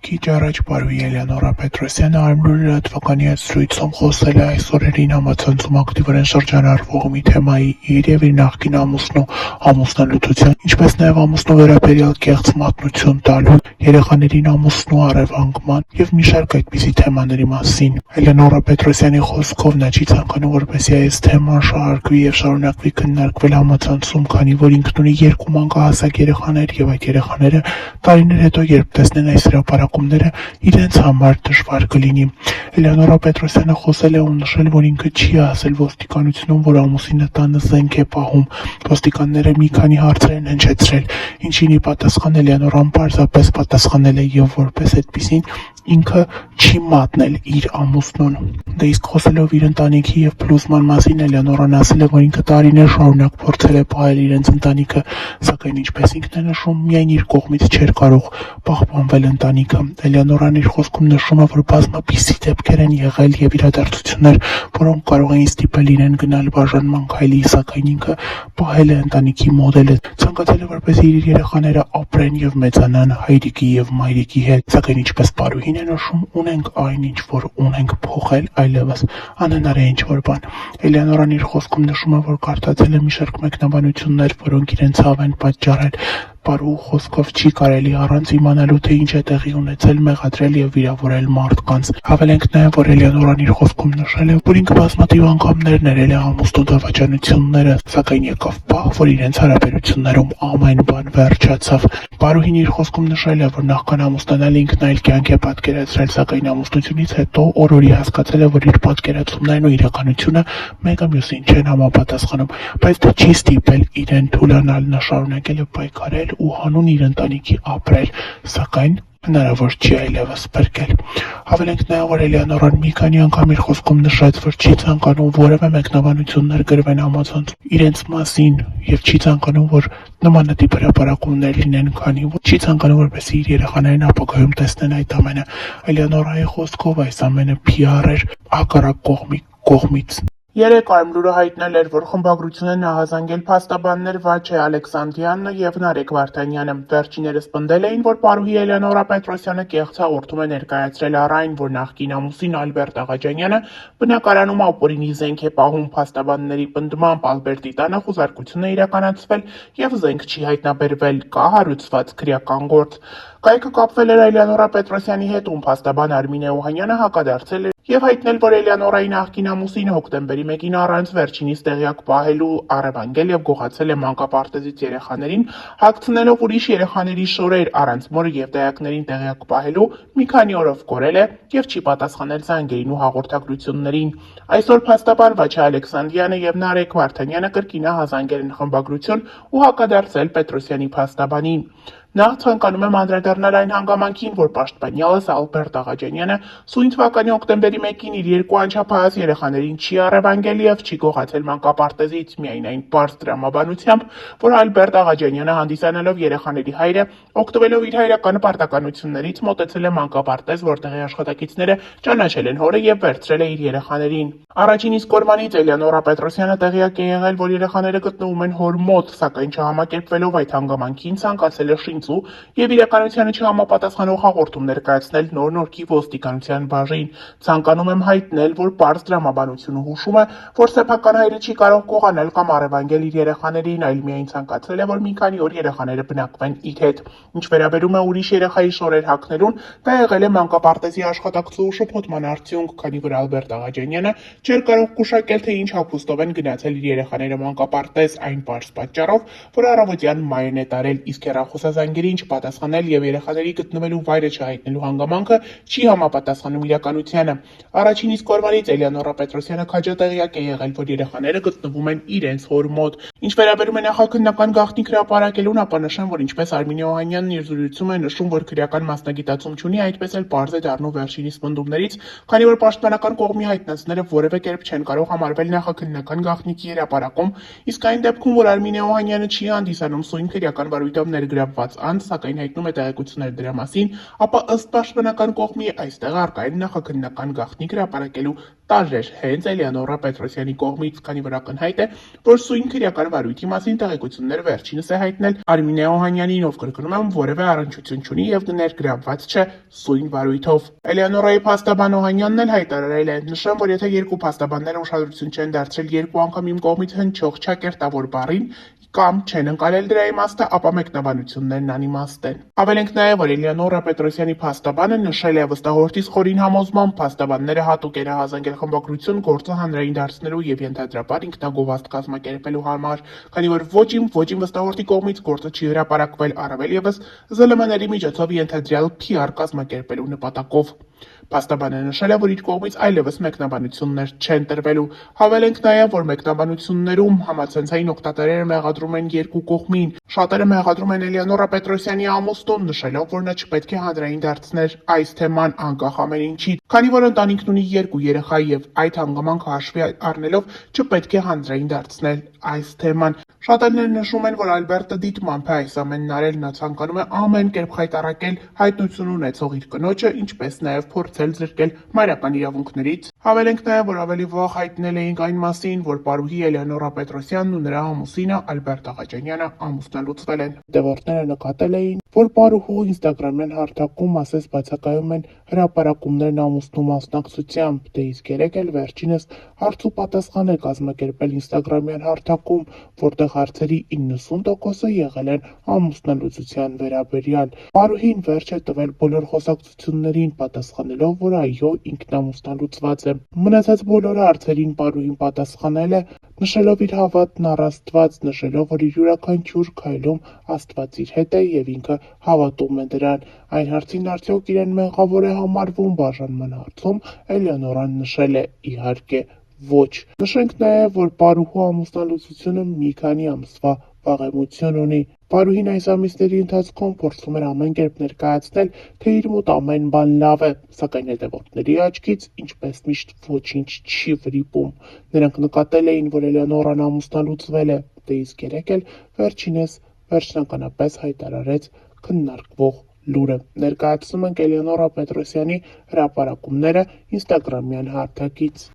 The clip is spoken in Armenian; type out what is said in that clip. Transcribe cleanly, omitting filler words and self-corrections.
Քիչ առաջ պարուհի Էլեոնորա Պետրոսյանը Արմնուրի լրատվականի հետ զրույցում խոսել է այս օրերին համացանցում ակտիվորեն շրջանառվող մի թեմայի, իր և իր նախկին ամուսնու ամուսնալուծության, ինչպես նաև ամուսնու վերաբերյալ կեղծ մատնություն տալու, երեխաներին ամուսնու առևանգման և մի շարք այդպիսի թեմաների մասին։ Էլեոնորա Պետրոսյանի խոսքով նա չի ցանկանում, որպեսզի այս թեման շարունակվի և շարունակվի քննարկվել համացանցում, քանի որ ինքն ունի 2 մանկահասակ երեխաներ և այդ երեխաները տարիներ հետո, երբ տեսնեն այս հրապարակումները, իրենց համար դժվար կլինի։ Էլեոնորա Պետրոսյանը խոսել է ու նշել, որ ինքը չի ասել ոստիկանությունում, որ ամուսինը տանը զենք է պահում։ Ոստիկանները մի քանի հարցեր են հնչեցրել, ինչին ի պատասխան Էլեոնորան պարզապես պատասխանել է և որպես այդպիսին ինքը չի մատնել իր ամուսնուն։ Դե իսկ խոսելով իր ընտանիքի և փլուզման մասին, Էլեոնորան ասել է, որ ինքը տարիներ շարունակ փորձել է պահել իրենց ընտանիքը, սակայն ինչպես ինքն է նշում, միայն իր կողմից չէր կարող պահպանվել ընտանիքը։ Էլեոնորան իր խոսքում նշում է, որ բազմապիսի դեպքեր են եղել և իրադարձություններ, որոնք կարող էին ստիպել իրեն գնալ բաժանման քայլի, սակայն ինքը պահել է ընտանիքի մոդելը, ցանկացել է, որպեսզի իր երեխաները ապրեն և մեծանան հայրիկի և մայրիկի հետ, սակայն ինչպես պարուհին է նշում, ունենք այն, ինչ որ ունենք, փոխել այլևս անհնար է ինչ-որ բան։ Էլեոնորան իր խոսքում նշում է, որ կարդացել է մի շարք մեկնաբանություններ, որոնք իրեն ցավ են պատճառել։ Պարուհու խոսքով չի կարելի առանց իմանալու, թե ինչ է տեղի ունեցել, մեղադրել և վիրավորել մարդկանց։ Հավելենք նաև, որ Էլեոնորան իր խոսքում նշել է, որ ինքը բազմաթիվ անգամներ ներել է ամուսնու դավաճանությունները, սակայն եկավ պահ, որ իրենց հարաբերություններում ամեն բան վերջացավ։ Պարուհին իր խոսքում նշել է, որ նախքան ամուսնանալ ինքն այլ կյանք է պատկերացրել, սակայն ամուսնությունից հետո օր-օրի հասկացել է, որ իր պատկերացումներն ու իրականությունը մեկը մյուսին չեն համապատասխանում, բայց դա չի ստիպել իրեն թուլանալ, նա շարունակել է պայքարել ու հանուն իր ընտանիքի ապրել, սակայն հնարավոր չի այլևս փրկել։ Հավելենք նաև, որ Էլեոնորան մի քանի անգամ իր խոսքում նշեց, որ չի ցանկանում որևէ մեկնաբանություններ գրվեն համացանցում իրենց մասին և չի ցանկանում, որ նմանատիպ հրապարակումներ լինեն, քանի որ չի ցանկանում, որպեսզի իր երեխաներն ապագայում տեսնեն այդ ամենը։ Էլեոնորայի խոսքով այս ամենը PR էր հակառակ կողմի կողմից։ Երեկ Արմնուրը հայտնել էր, որ խմբագրություն են նախազանգել փաստաբաններ Վաչե Ալեքսանդրյանն և Նարեկ Վարդանյանը։ Վերջիններս պնդել էին, որ պարուհի Էլեոնորա Պետրոսյանը կեղծ հաղորդում է ներկայացրել առ այն, որ նախկին ամուսին Ալբերտ Աղաջանյանը բնակարանում ապօրինի զենք է պահում։ Փաստաբանների պնդմամբ Ալբերտի տանը խուզարկություն է իրականացվել և զենք չի հայտնաբերվել, կա հարուցված քրեական գործ։ Կայքը կապվել էր Էլեոնորա Պետրոսյանի հետ, ում փաստաբան Արմին Օհանյանը հակադարձել էր և հայտնել, որ Էլեոնորայի նախկին ամուսինը հոկտեմբերի 1-ին առանց վերջինիս տեղյակ պահելու առևանգել և գողացել է մանկապարտեզից երեխաներին, հագցնելով ուրիշ երեխաների շորեր, առանց մորը և դայակներին տեղյակ պահելու մի քանի օրով կորել է և չի պատասխանել զանգերին ու հաղորդագրություններին։ Այսօր փաստաբան Վաչե Ալեքսանդրյանը և Նարեկ Վարդանյանը կրկինահազանգել են խմբագրություն ու հակադարձել Պետրոսյանի փաստաբանին։ Նա ցանկանում եմ անդրադառնալ այն հանգամանքին, որ պաշտպանյալս Ալբերտ Աղաջանյանը սույն թվականի հոկտեմբերի 1-ին իր 2 անչափահաս երեխաներին չի առևանգել և չի գողացել մանկապարտեզից, միայն այն պարզ տրամաբանությամբ, որ Ալբերտ Աղաջանյանը, հանդիսանալով երեխաների հայրը, օգտվելով իր հայրական պարտականություններից, մոտեցել է մանկապարտեզ, որտեղի աշխատակիցները ճանաչել են հորը և վերցրել է իր երեխաներին։ Առաջին իսկ օրվանից Էլեոնորա Պետրոսյանը տեղյակ է եղել, որ երեխաները գտնվում են հոր մոտ, սակայն չհամակերպվելով այդ հանգամանքին, ցանկացել է շինծու և իրականությանը չհամապատասխանող հաղորդում ներկայացնել Նոր Նորքի ոստիկանության բաժին։ Ցանկանում եմ հայտնել, որ պարզ տրամաբանությունը հուշում է, որ սեփական հայրը չի կարող գողանալ կամ առևանգել իր երեխաներին, այլ միայն ցանկացել է, որ մի քանի օր երեխաները բնակվեն իր հետ։ Ինչ վերաբերում է ուրիշ երեխայի շորեր հագնելուն, դա եղել է մանկապարտեզի աշխատակցու շփոթման արդյունք, քանի որ Ալբերտ Աղաջանյանը չէր կարող գուշակել, թե ինչ հագուստով են գնացել իր երեխաները մանկապարտեզ, այն պարզ պատճառով, որ առավոտյան մայրն է տարել, իսկ հեռախոսազանգերին չպատասխանել և երեխաների գտնվելու վայրը չհայտնելու հանգամանքը չի համապատասխանում իրականությանը։ Առաջին իսկ օրվանից Էլեոնորա Պետրոսյանը քաջատեղյակ է եղել, որ երեխաները գտնվում են իրենց հոր մոտ։ Ինչ վերաբերում է նախաքննական գաղտնիք հրապարակելուն, ապա նշեմ, որ ինչպես Արմին Օհանյանն իր զրույցում է նշում, որ քրեական մասնագիտացում չունի, այդպես էլ պարզ է դառնում վերջինիս պնդումներից, քանի որ պաշտպանական կողմի հայտնածները որևէ կերպ չեն կարող համարվել նախաքննական գաղտնիքի հրապարակում, իսկ այն դեպքում, որ Արմին Օհանյանը չի հանդիսանում սույն քրեական վարույթով ներգրավված անց, սակայն հայտնում է տեղեկություններ դրա մասին, ապա ըստ պաշտպանական կողմի այստեղ առկա է նախաքննական գաղտնիք հրապարակելու տարրեր հենց Էլեոնորա Պետրոսյանի կողմից, քանի որ ակնհայտ է, որ սույն քրեական վարույթի մասին տեղեկություններ վերջինս է հայտնել Արմինե Օհանյանին, ով կրկնում եմ որևէ առնչություն չունի եւ ներգրավված չէ սույն վարույթով։ Էլեոնորայի փաստաբան Օհանյանն էլ հայտարարել է. նշեմ, որ եթե երկու փաստաբանները ուշադրություն չեն դարձրել երկու անգամ իմ կողմից հնչող ճակերտավոր բառին կամ չեն ընկալել դրա իմաստը, ապա մեկնաբանություններն անիմաստ են։ Հավելենք նաև, որ Էլեոնորա Պետրոսյանի փաստաբանը նշել է վստահորդի խորին համոզմամբ փաստաբանները հատուկ են հազանգել խմբագրություն գործը հանրային դարձնելու եւ ենթադրաբար ինքնագովազդ կազմակերպելու համար, քանի որ ոչ իմ վստահորդի կողմից գործը չի հրապարակվել, առավել եւս ԶԼՄ-ների միջոցով ենթադրյալ PR կազմակերպելու նպատակով։ Փաստաբանը նշել է, որ իր կողմից այլևս մեկնաբանություններ չեն տրվելու։ Հավելենք նաև, որ մեկնաբանություններում համացանցային օգտատերերը մեղադրում են երկու կողմին։ Շատերը մեղադրում են Էլեոնորա Պետրոսյանի ամուսնուն, նշելով, որ նա չպետք է հանրային դարձներ այս թեման անկախ ամեն ինչից, քանի որ ընտանիքն ունի երկու երեխա եւ այդ հանգամանքը հաշվի առնելով չպետք է հանրային դարձնել այս թեման։ Շատերն նշում են, որ Ալբերտը դիտմամբ է այս ամենն արել, նա ցանկանում է ամեն կերպ խայտառակել հայտնություն ունեցող իր կնոջը, ինչպես նաև փորձել զրկել մայրական իրավունքներից։ Հավելենք նաև, որ ավելի վաղ հայտնել էինք այն մասին, որ պարուհի Էլեոնորա Պետրոսյանն ու նրա ամուսինը Ալբերտ Աղաջանյանը ամուսնալուծվել են։ Հետևորդները նկատել էին, որ պարուհու ինստագրամյան հարթակում ասես բացակայում են հրապարակումներն ամուսնու մասնակցությամբ, դե իսկ երեկ էլ վերջինս հարց ու պատասխան է կազմակերպել ինստագրամյան հարթակում, որտեղ հարցերի 90%-ը եղել են ամուսնալուծության վերաբերյալ։ Պարուհին վերջ է տվել բոլոր խոսակցություններին, պատասխանելով, որ այո, ինքն ամուսնալուծված է։ Մնացած բոլոր հարցերին պարուհին պատասխանել է, նշելով իր հավատն առ Աստված, նշելով, որ իր յուրաքանչյուր քայլում Աստված իր հետ է եւ ինքը հավատում է դրան։ Այն հարցին արդյոք իրեն մեղավոր է համարվում բաժանման հարցում Էլեոնորան նշել է. իհարկե ոչ։ Նշենք նաև, որ պարուհու ամուսնալուծությունը մի քանի ամսվա վաղեմություն ունի։ Պարուհին այս ամիսների ընթացքում փորձում էր ամեն կերպ ներկայացնել, թե իր մոտ ամեն բան լավ է, սակայն հետևորդների աչքից, ինչպես միշտ, ոչինչ չի վրիպում։ Նրանք նկատել էին, որ Էլեոնորան ամուսնալուծվել է, դե իսկ երեկ էլ վերջինս վերջնականապես հայտարարեց քննարկվող լուրը։ Ներկայացնում ենք Էլեոնորա Պետրոսյանի հրապարակումները ինստագրամյան հարթակից։